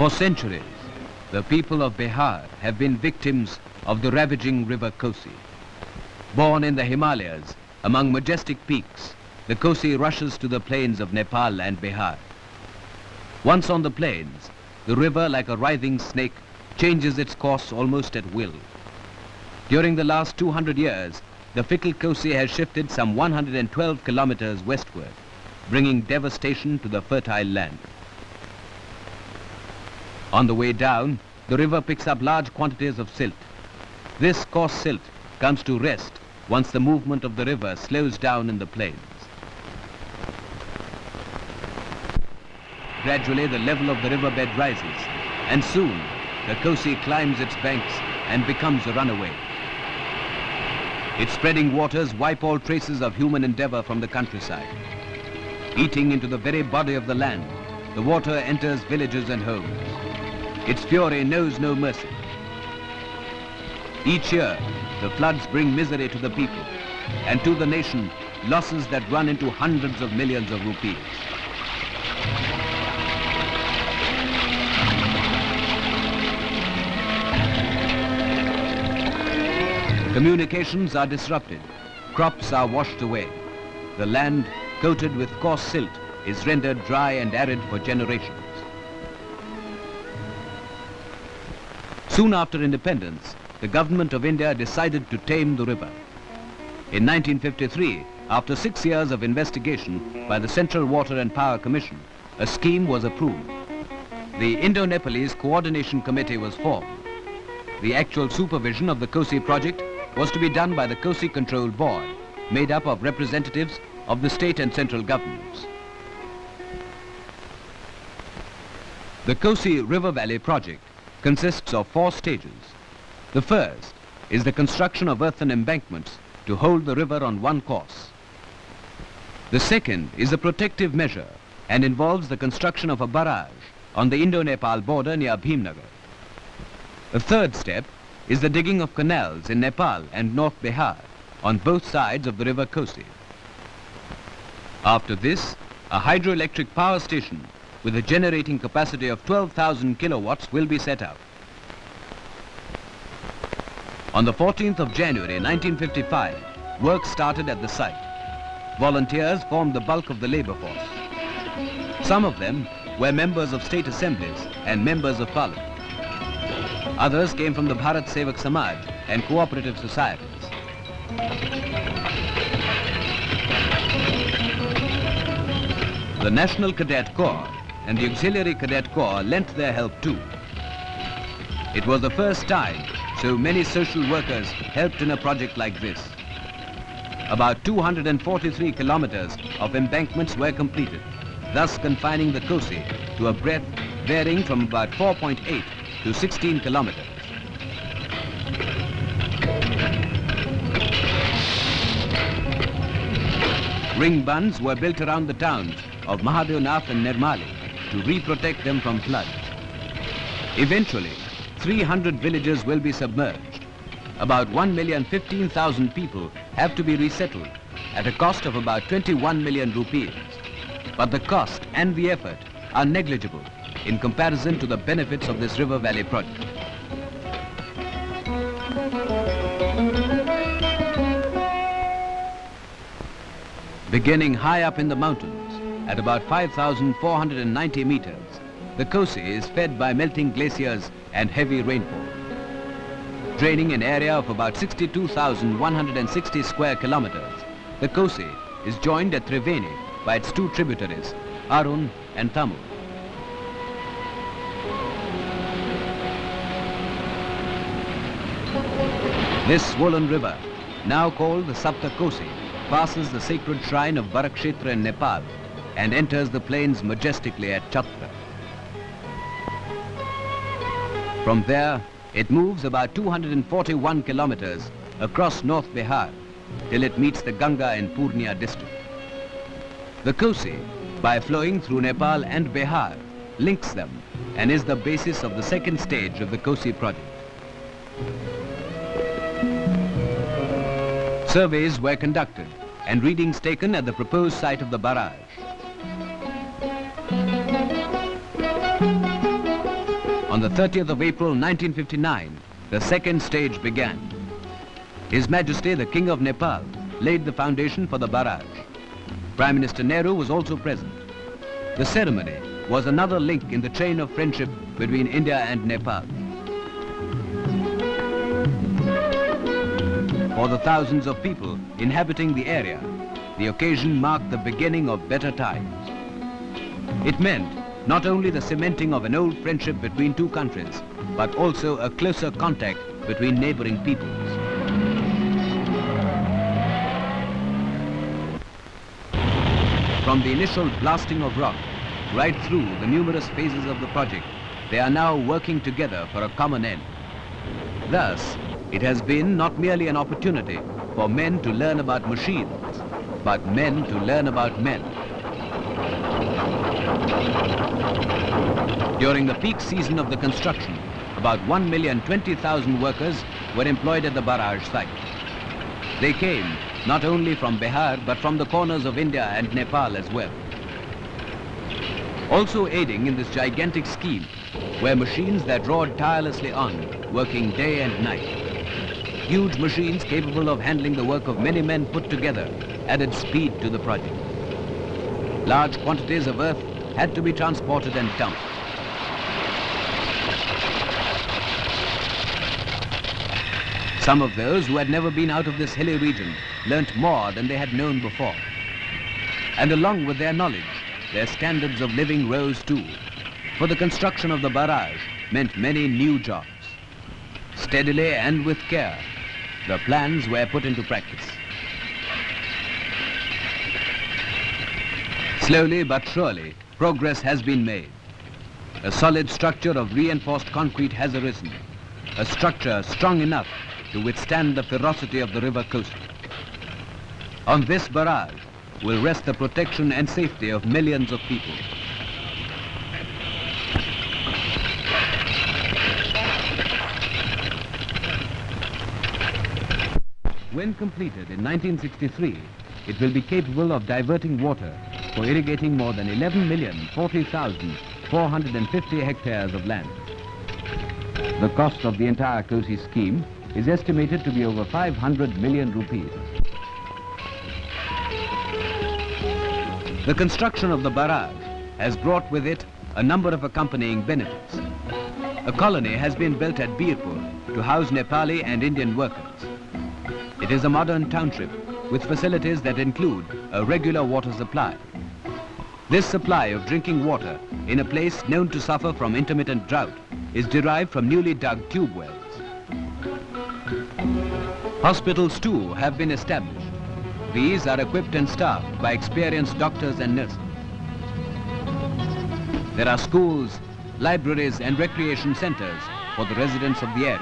For centuries, the people of Bihar have been victims of the ravaging river Kosi. Born in the Himalayas, among majestic peaks, the Kosi rushes to the plains of Nepal and Bihar. Once on the plains, the river, like a writhing snake, changes its course almost at will. During the last 200 years, the fickle Kosi has shifted some 112 kilometers westward, bringing devastation to the fertile land. On the way down, the river picks up large quantities of silt. This coarse silt comes to rest once the movement of the river slows down in the plains. Gradually, the level of the riverbed rises, and soon the Kosi climbs its banks and becomes a runaway. Its spreading waters wipe all traces of human endeavor from the countryside. Eating into the very body of the land, the water enters villages and homes. Its fury knows no mercy. Each year, the floods bring misery to the people and to the nation losses that run into hundreds of millions of rupees. Communications are disrupted, crops are washed away. The land, coated with coarse silt, is rendered dry and arid for generations. Soon after independence, the government of India decided to tame the river. In 1953, after 6 years of investigation by the Central Water and Power Commission, a scheme was approved. The Indo-Nepalese Coordination Committee was formed. The actual supervision of the Kosi project was to be done by the Kosi Control Board, made up of representatives of the state and central governments. The Kosi River Valley project consists of 4 stages. The first is the construction of earthen embankments to hold the river on one course. The second is a protective measure and involves the construction of a barrage on the Indo-Nepal border near Bhimnagar. The third step is the digging of canals in Nepal and North Bihar on both sides of the river Kosi. After this, a hydroelectric power station with a generating capacity of 12,000 kilowatts will be set up. On the 14th of January 1955, work started at the site. Volunteers formed the bulk of the labor force. Some of them were members of state assemblies and members of parliament. Others came from the Bharat Sevak Samaj and cooperative societies. The National Cadet Corps and the Auxiliary Cadet Corps lent their help too. It was the first time so many social workers helped in a project like this. About 243 kilometers of embankments were completed, thus confining the Kosi to a breadth varying from about 4.8 to 16 kilometers. Ring bunds were built around the towns of Mahadevnath and Nirmali to re-protect them from floods. Eventually, 300 villages will be submerged. About 1,015,000 people have to be resettled at a cost of about 21 million rupees. But the cost and the effort are negligible in comparison to the benefits of this river valley project. Beginning high up in the mountains, at about 5,490 meters, the Kosi is fed by melting glaciers and heavy rainfall. Draining an area of about 62,160 square kilometers, the Kosi is joined at Triveni by its 2 tributaries, Arun and Tamil. This swollen river, now called the Sapta Kosi, passes the sacred shrine of Barakshetra in Nepal and enters the plains majestically at Chhatra. From there, it moves about 241 kilometers across North Bihar till it meets the Ganga in Purnia district. The Kosi, by flowing through Nepal and Bihar, links them and is the basis of the second stage of the Kosi project. Surveys were conducted and readings taken at the proposed site of the barrage. On the 30th of April 1959, the second stage began. His Majesty, the King of Nepal, laid the foundation for the barrage. Prime Minister Nehru was also present. The ceremony was another link in the chain of friendship between India and Nepal. For the thousands of people inhabiting the area, the occasion marked the beginning of better times. It meant not only the cementing of an old friendship between two countries, but also a closer contact between neighboring peoples. From the initial blasting of rock right through the numerous phases of the project, they are now working together for a common end. Thus, it has been not merely an opportunity for men to learn about machines, but men to learn about men. During the peak season of the construction, about 1,020,000 workers were employed at the barrage site. They came not only from Bihar, but from the corners of India and Nepal as well. Also aiding in this gigantic scheme were machines that roared tirelessly on, working day and night. Huge machines capable of handling the work of many men put together added speed to the project. Large quantities of earth had to be transported and dumped. Some of those who had never been out of this hilly region learnt more than they had known before. And along with their knowledge, their standards of living rose too, for the construction of the barrage meant many new jobs. Steadily and with care, the plans were put into practice. Slowly but surely, progress has been made. A solid structure of reinforced concrete has arisen, a structure strong enough to withstand the ferocity of the river coast. On this barrage will rest the protection and safety of millions of people. When completed in 1963, it will be capable of diverting water for irrigating more than 11,040,450 hectares of land. The cost of the entire Kosi scheme is estimated to be over 500 million rupees. The construction of the barrage has brought with it a number of accompanying benefits. A colony has been built at Birpur to house Nepali and Indian workers. It is a modern township with facilities that include a regular water supply. This supply of drinking water in a place known to suffer from intermittent drought is derived from newly dug tube wells. Hospitals too have been established. These are equipped and staffed by experienced doctors and nurses. There are schools, libraries and recreation centers for the residents of the area.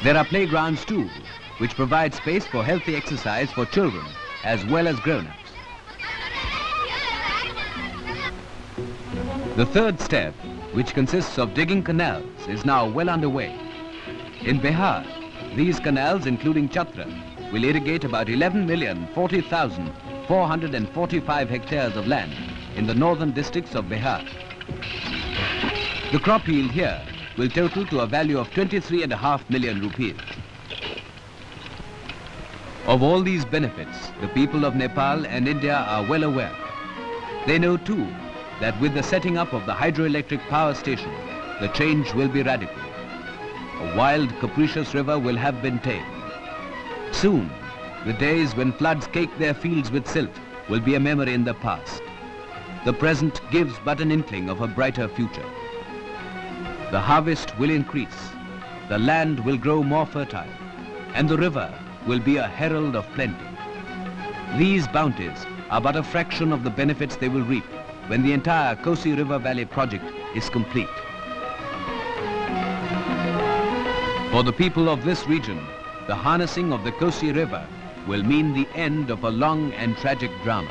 There are playgrounds too, which provide space for healthy exercise for children as well as grown-ups. The third step, which consists of digging canals, is now well underway. In Bihar, these canals, including Chatra, will irrigate about 11,040,445 hectares of land in the northern districts of Bihar. The crop yield here will total to a value of 23.5 million rupees. Of all these benefits, the people of Nepal and India are well aware. They know too that with the setting up of the hydroelectric power station, the change will be radical. A wild, capricious river will have been tamed. Soon, the days when floods caked their fields with silt will be a memory in the past. The present gives but an inkling of a brighter future. The harvest will increase, the land will grow more fertile, and the river will be a herald of plenty. These bounties are but a fraction of the benefits they will reap when the entire Kosi River Valley project is complete. For the people of this region, the harnessing of the Kosi River will mean the end of a long and tragic drama.